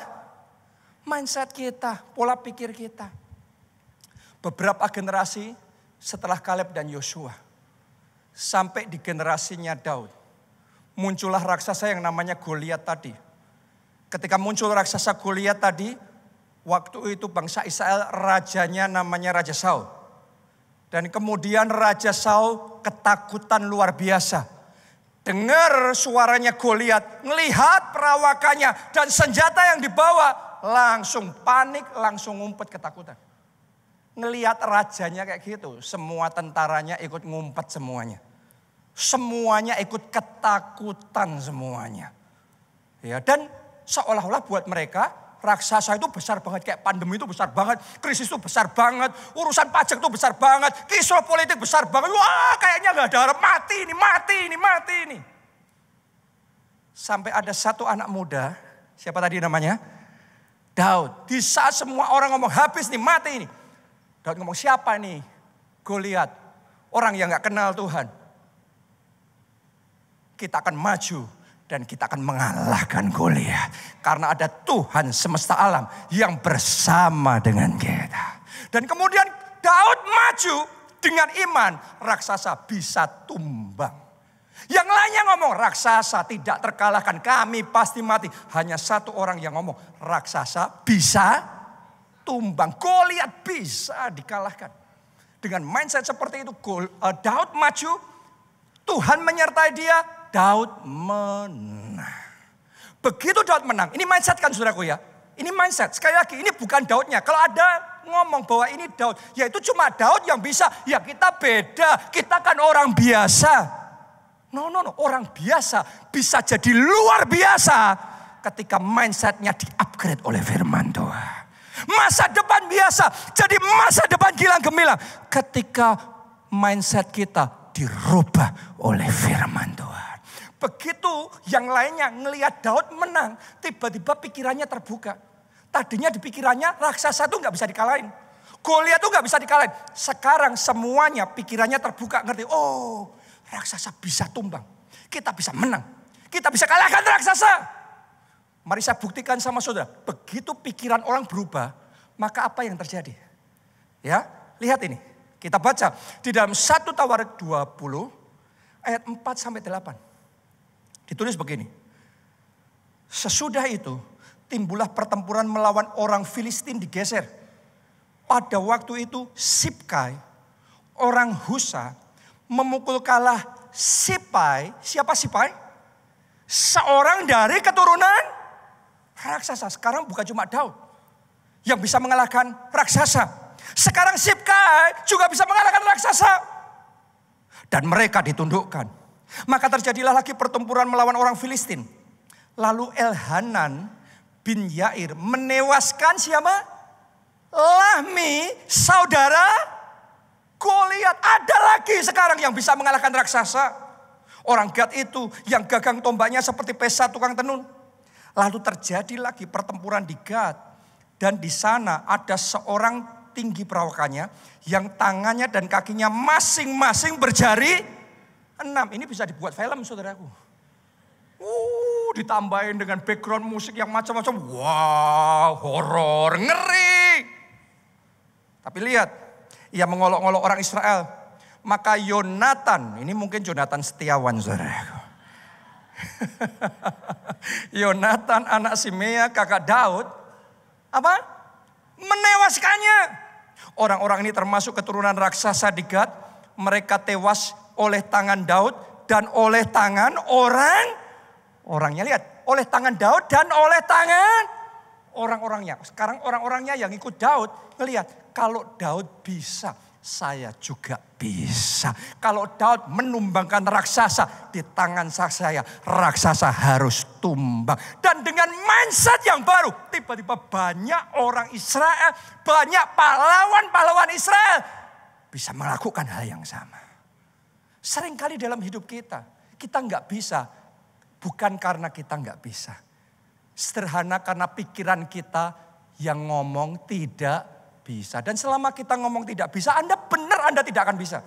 Mindset kita, pola pikir kita. Beberapa generasi setelah Kaleb dan Yosua, sampai di generasinya Daud, muncullah raksasa yang namanya Goliat tadi. Ketika muncul raksasa Goliat tadi, waktu itu bangsa Israel rajanya namanya Raja Saul. Dan kemudian Raja Saul ketakutan luar biasa. Dengar suaranya Goliat, ngelihat perawakannya dan senjata yang dibawa, langsung panik, langsung ngumpet ketakutan. Ngelihat rajanya kayak gitu, semua tentaranya ikut ngumpet semuanya. Semuanya ikut ketakutan semuanya. Ya, dan seolah-olah buat mereka raksasa itu besar banget, kayak pandemi itu besar banget, krisis itu besar banget, urusan pajak itu besar banget, kisruh politik besar banget. Wah, kayaknya gak ada harap, mati ini. Sampai ada satu anak muda, siapa tadi namanya? Daud. Di saat semua orang ngomong habis nih, mati ini. Daud ngomong, siapa nih? Goliat, orang yang gak kenal Tuhan. Kita akan maju. Dan kita akan mengalahkan Goliat. Karena ada Tuhan semesta alam yang bersama dengan kita. Dan kemudian Daud maju dengan iman. Raksasa bisa tumbang. Yang lainnya ngomong raksasa tidak terkalahkan. Kami pasti mati. Hanya satu orang yang ngomong raksasa bisa tumbang. Goliat bisa dikalahkan. Dengan mindset seperti itu Daud maju. Tuhan menyertai dia. Daud menang. Begitu Daud menang, ini mindset kan saudaraku ya. Ini mindset, sekali lagi ini bukan Daudnya. Kalau ada ngomong bahwa ini Daud, ya itu cuma Daud yang bisa. Ya kita beda, kita kan orang biasa. No, orang biasa bisa jadi luar biasa ketika mindsetnya di-upgrade oleh firman Tuhan. Masa depan biasa jadi masa depan gilang gemilang ketika mindset kita dirubah oleh firman Tuhan. Begitu yang lainnya ngelihat Daud menang, tiba-tiba pikirannya terbuka. Tadinya di pikirannya raksasa itu gak bisa dikalahin. Goliat itu gak bisa dikalahin. Sekarang semuanya pikirannya terbuka, ngerti. Oh, raksasa bisa tumbang. Kita bisa menang. Kita bisa kalahkan raksasa. Mari saya buktikan sama saudara. Begitu pikiran orang berubah, maka apa yang terjadi? Ya, lihat ini. Kita baca di dalam 1 Tawarik 20 ayat 4-8. Ditulis begini. Sesudah itu timbullah pertempuran melawan orang Filistin digeser. Pada waktu itu Sibkai, orang Husa, memukul kalah Sipai. Siapa Sipai? Seorang dari keturunan raksasa. Sekarang bukan cuma Daud yang bisa mengalahkan raksasa. Sekarang Sibkai juga bisa mengalahkan raksasa. Dan mereka ditundukkan. Maka terjadilah lagi pertempuran melawan orang Filistin. Lalu Elhanan bin Yair menewaskan siapa? Lahmi, saudara Goliat. Ada lagi sekarang yang bisa mengalahkan raksasa. Orang Gad itu yang gagang tombaknya seperti pesa tukang tenun. Lalu terjadi lagi pertempuran di Gad. Dan di sana ada seorang tinggi perawakannya yang tangannya dan kakinya masing-masing berjari 6. Ini bisa dibuat film, saudaraku. Ditambahin dengan background musik yang macam-macam. Wow, horor, ngeri. Tapi lihat, ia mengolok-olok orang Israel. Maka Yonatan, ini mungkin Yonatan Setiawan, saudaraku. Yonatan anak Simea, kakak Daud, apa? Menewaskannya. Orang-orang ini termasuk keturunan raksasa di Gad. Mereka tewas oleh tangan Daud dan oleh tangan orangnya. Lihat, oleh tangan Daud dan oleh tangan orang-orangnya. Sekarang orang-orangnya yang ikut Daud ngelihat, kalau Daud bisa, saya juga bisa. Kalau Daud menumbangkan raksasa di tangan saya, raksasa harus tumbang. Dan dengan mindset yang baru, tiba-tiba banyak orang Israel, banyak pahlawan-pahlawan Israel bisa melakukan hal yang sama. Seringkali dalam hidup kita nggak bisa, bukan karena kita nggak bisa. Sederhana karena pikiran kita yang ngomong tidak bisa. Dan selama kita ngomong tidak bisa, Anda benar Anda tidak akan bisa.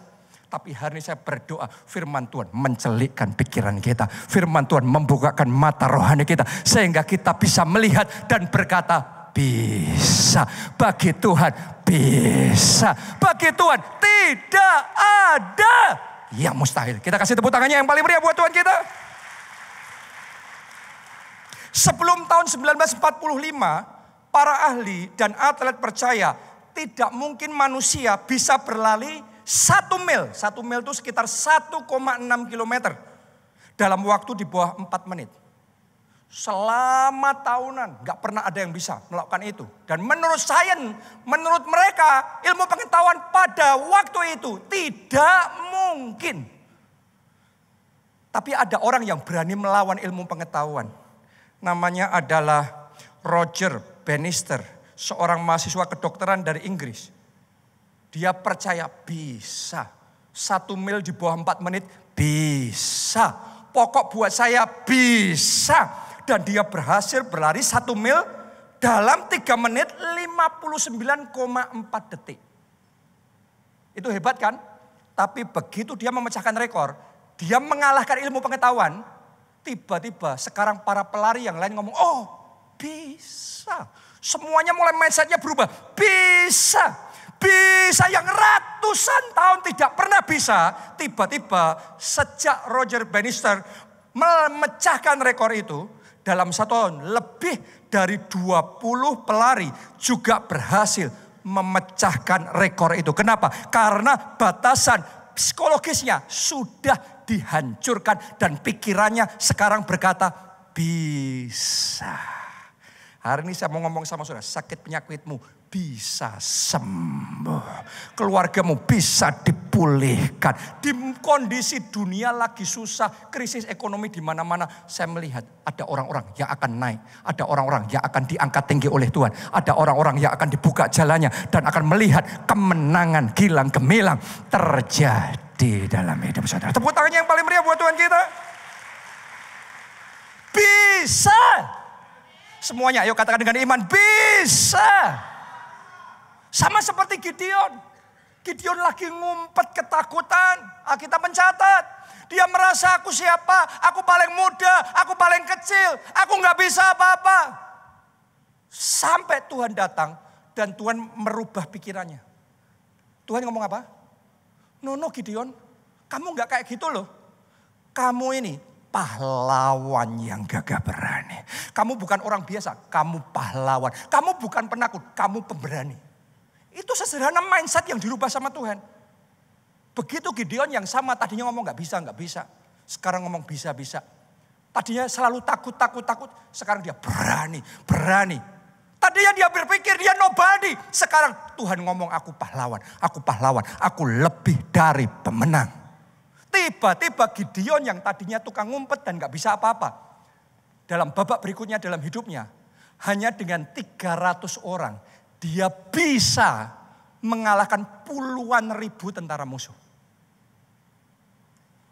Tapi hari ini saya berdoa, firman Tuhan mencelikkan pikiran kita. Firman Tuhan membukakan mata rohani kita. Sehingga kita bisa melihat dan berkata, bisa. Bagi Tuhan, bisa. Bagi Tuhan, tidak ada yang mustahil. Kita kasih tepuk tangannya yang paling meriah buat Tuhan kita. Sebelum tahun 1945, para ahli dan atlet percaya tidak mungkin manusia bisa berlari 1 mil. 1 mil itu sekitar 1,6 kilometer. Dalam waktu di bawah 4 menit. Selama tahunan gak pernah ada yang bisa melakukan itu. Dan menurut sains, menurut mereka ilmu pengetahuan pada waktu itu tidak mungkin. Tapi ada orang yang berani melawan ilmu pengetahuan. Namanya adalah Roger Bannister, seorang mahasiswa kedokteran dari Inggris. Dia percaya bisa. 1 mil di bawah 4 menit bisa. Pokok buat saya bisa. Dan dia berhasil berlari 1 mil dalam 3 menit 59,4 detik. Itu hebat kan? Tapi begitu dia memecahkan rekor, dia mengalahkan ilmu pengetahuan. Tiba-tiba sekarang para pelari yang lain ngomong, oh bisa. Semuanya mulai mindsetnya berubah. Bisa. Bisa yang ratusan tahun tidak pernah bisa. Tiba-tiba sejak Roger Bannister memecahkan rekor itu. Dalam 1 tahun lebih dari 20 pelari juga berhasil memecahkan rekor itu. Kenapa? Karena batasan psikologisnya sudah dihancurkan. Dan pikirannya sekarang berkata bisa. Hari ini saya mau ngomong sama saudara, sakit penyakitmu bisa sembuh. Keluargamu bisa dipulihkan. Di kondisi dunia lagi susah, krisis ekonomi di mana-mana, saya melihat ada orang-orang yang akan naik. Ada orang-orang yang akan diangkat tinggi oleh Tuhan. Ada orang-orang yang akan dibuka jalannya dan akan melihat kemenangan gilang gemilang terjadi dalam hidup saudara. Tepuk tangannya yang paling meriah buat Tuhan kita. Bisa. Semuanya, ayo katakan dengan iman, bisa. Sama seperti Gideon. Gideon lagi ngumpet ketakutan. Alkitab mencatat. Dia merasa aku siapa? Aku paling muda, aku paling kecil, aku gak bisa apa-apa. Sampai Tuhan datang dan Tuhan merubah pikirannya. Tuhan ngomong apa? No Gideon, kamu gak kayak gitu loh. Kamu ini pahlawan yang gagah berani. Kamu bukan orang biasa, kamu pahlawan. Kamu bukan penakut, kamu pemberani. Itu sesederhana mindset yang dirubah sama Tuhan. Begitu Gideon yang sama tadinya ngomong gak bisa. Sekarang ngomong bisa. Tadinya selalu takut. Sekarang dia berani. Tadinya dia berpikir dia nobody. Sekarang Tuhan ngomong aku pahlawan. Aku lebih dari pemenang. Tiba-tiba Gideon yang tadinya tukang ngumpet dan gak bisa apa-apa. Dalam babak berikutnya dalam hidupnya. Hanya dengan 300 orang. dia bisa mengalahkan puluhan ribu tentara musuh.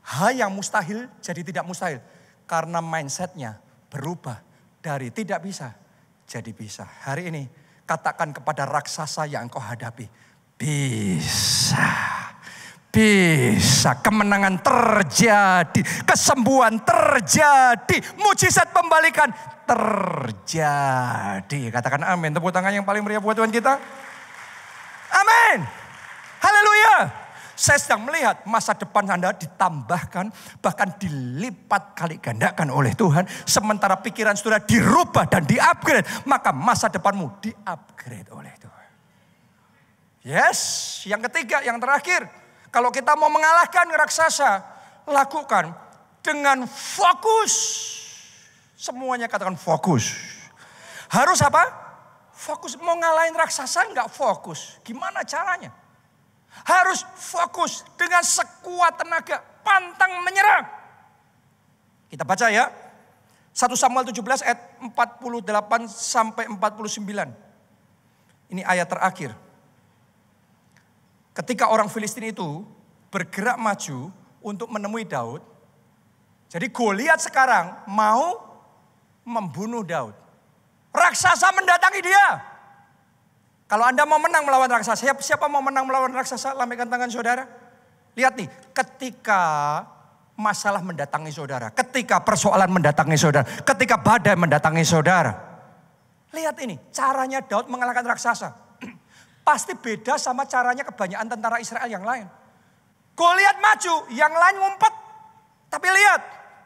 Hal yang mustahil jadi tidak mustahil. Karena mindsetnya berubah dari tidak bisa jadi bisa. Hari ini katakan kepada raksasa yang engkau hadapi. Bisa. Bisa. Kemenangan terjadi. Kesembuhan terjadi. Mujizat pembalikan terjadi. Katakan amin. Tepuk tangan yang paling meriah buat Tuhan kita. Amin. Haleluya. Saya sedang melihat masa depan Anda ditambahkan, bahkan dilipat kali gandakan oleh Tuhan. Sementara pikiran saudara dirubah dan di-upgrade, maka masa depanmu di-upgrade oleh Tuhan. Yes, yang ketiga, yang terakhir. Kalau kita mau mengalahkan raksasa, lakukan dengan fokus. Semuanya katakan fokus. Harus apa? Fokus. Mau ngalahin raksasa enggak fokus. Gimana caranya? Harus fokus dengan sekuat tenaga, pantang menyerah. Kita baca ya. 1 Samuel 17 ayat 48 sampai 49. Ini ayat terakhir. Ketika orang Filistin itu bergerak maju untuk menemui Daud. Jadi Goliat sekarang mau membunuh Daud. Raksasa mendatangi dia. Kalau Anda mau menang melawan raksasa, siapa mau menang melawan raksasa? Lambaikan tangan saudara. Lihat nih, ketika masalah mendatangi saudara, ketika persoalan mendatangi saudara, ketika badai mendatangi saudara. Lihat ini, caranya Daud mengalahkan raksasa. Pasti beda sama caranya kebanyakan tentara Israel yang lain. Goliat maju, yang lain ngumpet. Tapi lihat,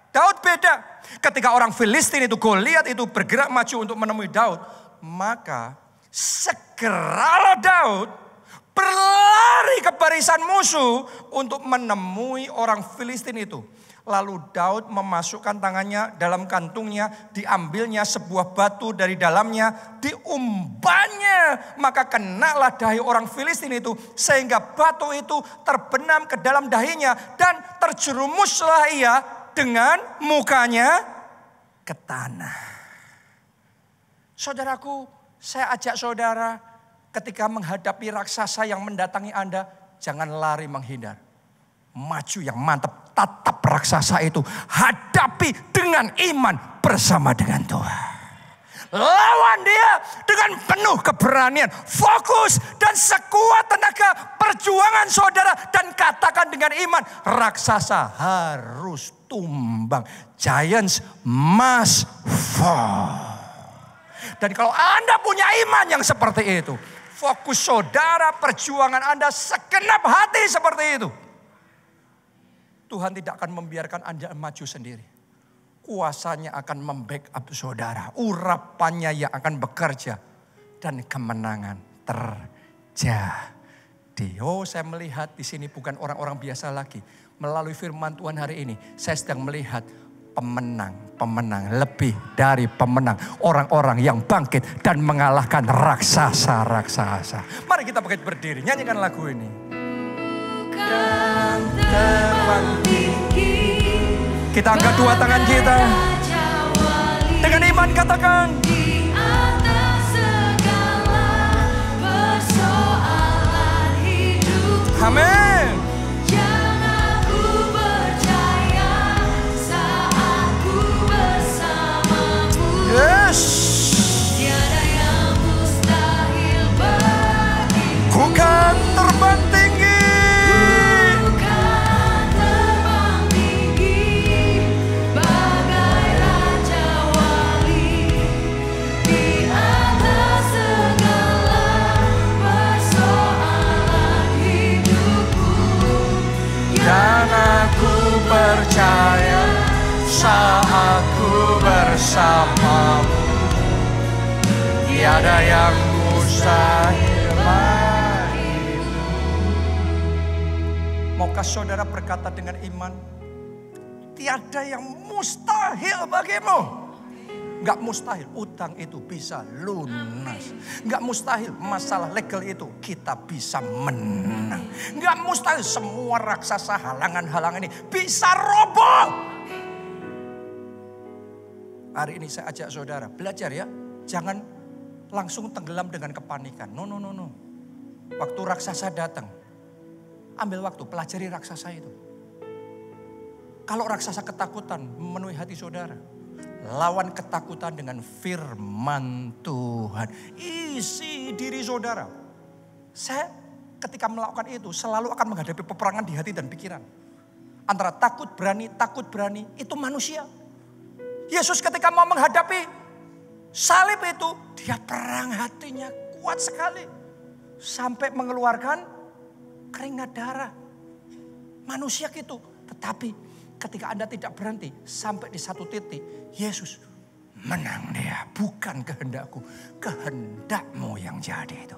Daud beda. Ketika orang Filistin itu, Goliat itu bergerak maju untuk menemui Daud, maka segeralah Daud berlari ke barisan musuh untuk menemui orang Filistin itu. Lalu Daud memasukkan tangannya dalam kantungnya, diambilnya sebuah batu dari dalamnya, diumbannya. Maka kenalah dahi orang Filistin itu, sehingga batu itu terbenam ke dalam dahinya dan terjerumuslah ia dengan mukanya ke tanah. Saudaraku, saya ajak saudara ketika menghadapi raksasa yang mendatangi Anda, jangan lari menghindar. Maju yang mantap, tatap raksasa itu. Hadapi dengan iman bersama dengan Tuhan. Lawan dia dengan penuh keberanian, fokus dan sekuat tenaga perjuangan saudara. Dan katakan dengan iman, raksasa harus tumbang. Giants must fall. Dan kalau Anda punya iman yang seperti itu, fokus saudara, perjuangan Anda segenap hati seperti itu, Tuhan tidak akan membiarkan Anda maju sendiri. Kuasanya akan membackup saudara, urapannya yang akan bekerja, dan kemenangan terjadi. Oh, saya melihat di sini bukan orang-orang biasa lagi. Melalui firman Tuhan hari ini, saya sedang melihat pemenang, lebih dari pemenang. Orang-orang yang bangkit dan mengalahkan raksasa-raksasa. Mari kita bangkit berdiri, nyanyikan lagu ini. Bukan terbang tinggi. Kita angkat dua tangan kita. Dengan iman katakan. Di atas segala persoalan hidup. Amin. Yes. Tiada yang mustahil bagimu. Bukan terbang tinggi. Bukan terbang tinggi. Bagai raja wali. Di atas segala persoalan hidupku. Yang aku percaya saat aku bersamamu, tiada yang mustahil bagimu. Maukah saudara berkata dengan iman, tiada yang mustahil bagimu? Gak mustahil utang itu bisa lunas. Gak mustahil masalah legal itu kita bisa menang. Gak mustahil semua raksasa halangan-halangan ini bisa roboh. Hari ini saya ajak saudara belajar ya. Jangan langsung tenggelam dengan kepanikan. No. Waktu raksasa datang, ambil waktu, pelajari raksasa itu. Kalau raksasa ketakutan memenuhi hati saudara, lawan ketakutan dengan firman Tuhan. Isi diri saudara. Saya ketika melakukan itu selalu akan menghadapi peperangan di hati dan pikiran. Antara takut berani, itu manusia. Yesus ketika mau menghadapi salib itu, dia perang hatinya kuat sekali. Sampai mengeluarkan keringat darah. Manusia gitu. Tetapi ketika Anda tidak berhenti, sampai di satu titik, Yesus menang dia. Bukan kehendakku, kehendakmu yang jadi itu.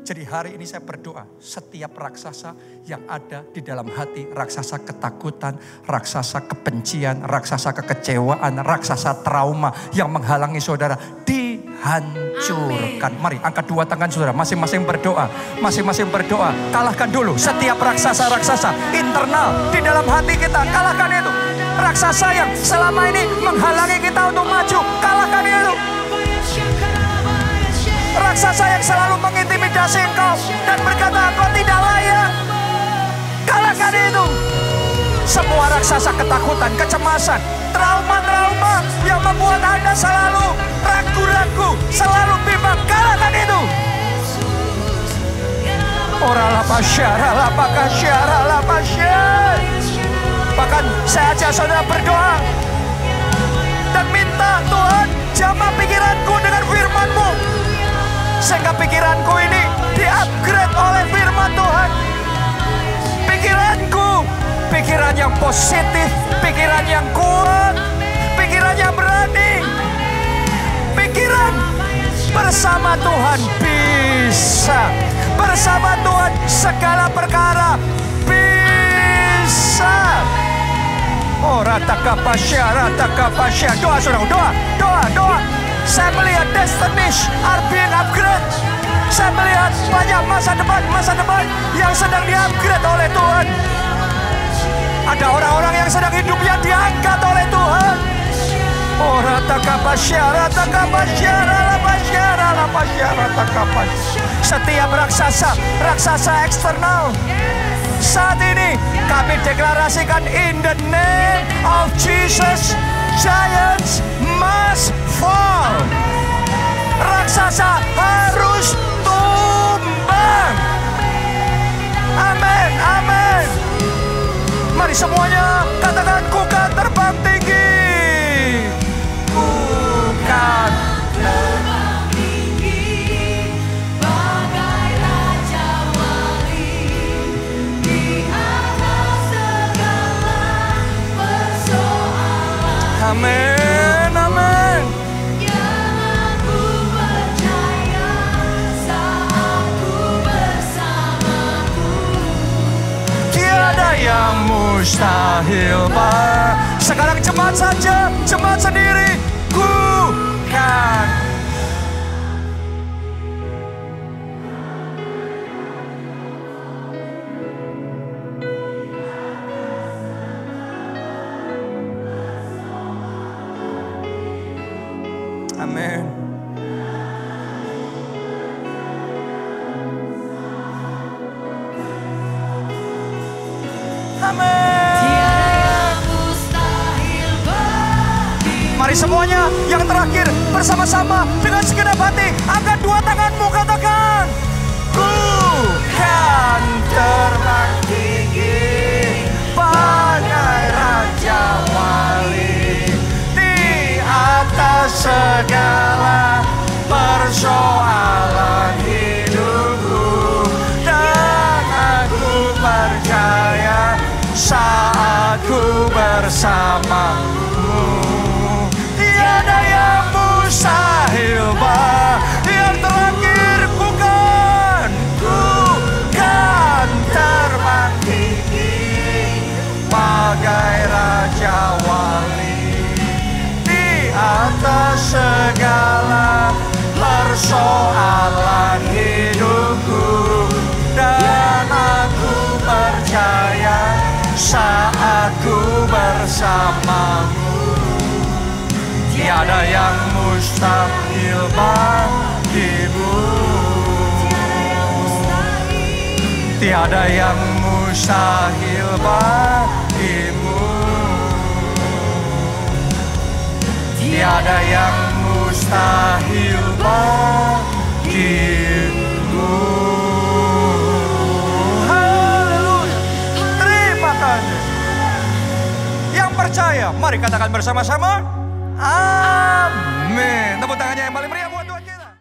Jadi hari ini saya berdoa, setiap raksasa yang ada di dalam hati, raksasa ketakutan, raksasa kebencian, raksasa kekecewaan, raksasa trauma yang menghalangi saudara, dihancurkan. Mari angkat dua tangan saudara, masing-masing berdoa. Masing-masing berdoa, kalahkan dulu setiap raksasa-raksasa internal di dalam hati kita. Kalahkan itu. Raksasa yang selama ini menghalangi kita untuk maju, kalahkan itu. Raksasa yang selalu mengintimidasi engkau dan berkata engkau tidak layak, kalahkan itu. Semua raksasa ketakutan, kecemasan, trauma-trauma yang membuat Anda selalu ragu-ragu, selalu bimbang, kalahkan itu. Oralah pasyara, bahkan saya ajak saudara berdoa dan minta Tuhan jamah pikiranku dengan firman-Mu. Sehingga pikiranku ini di-upgrade oleh firman Tuhan. Pikiranku, pikiran yang positif, pikiran yang kuat, pikiran yang berani. Pikiran bersama Tuhan bisa. Bersama Tuhan segala perkara bisa. Oh, ratakapasya. Doa saudara, doa. Saya melihat destinies are being upgrade. Saya melihat banyak masa depan yang sedang di-upgrade oleh Tuhan. Ada orang-orang yang sedang hidupnya diangkat oleh Tuhan. Oh, ratakapasya. Setiap raksasa eksternal, saat ini kami deklarasikan in the name of Jesus, giants must fall. Raksasa harus tumbang. Amin. Mari semuanya katakan, ku kan terbang tinggi. Ku kan terbang tinggi bagai raja wali di atas segala persoalan. Amin. Yang mustahil, Pak. Sekarang jemaat saja, jemaat sendiri. Ku kan. Amin. Mari semuanya yang terakhir bersama-sama dengan segenap hati, angkat dua tanganmu, katakan, ku kan terbang tinggi bagai raja wali di atas segala persoalan hidupku, dan aku percaya saat ku bersamamu. Tiada yang mustahil, Pak. Yang terakhir ku kan terbang tinggi bagai raja wali di atas segala persoalan hidupku, dan aku percaya saat ku bersamamu. Tiada yang mustahil bagimu. Tiada yang mustahil bagimu. Tiada yang mustahil bagimu. Haleluya. Terima kasih. Yang percaya, mari katakan bersama-sama. Amin. Tepuk tangannya yang paling meriah.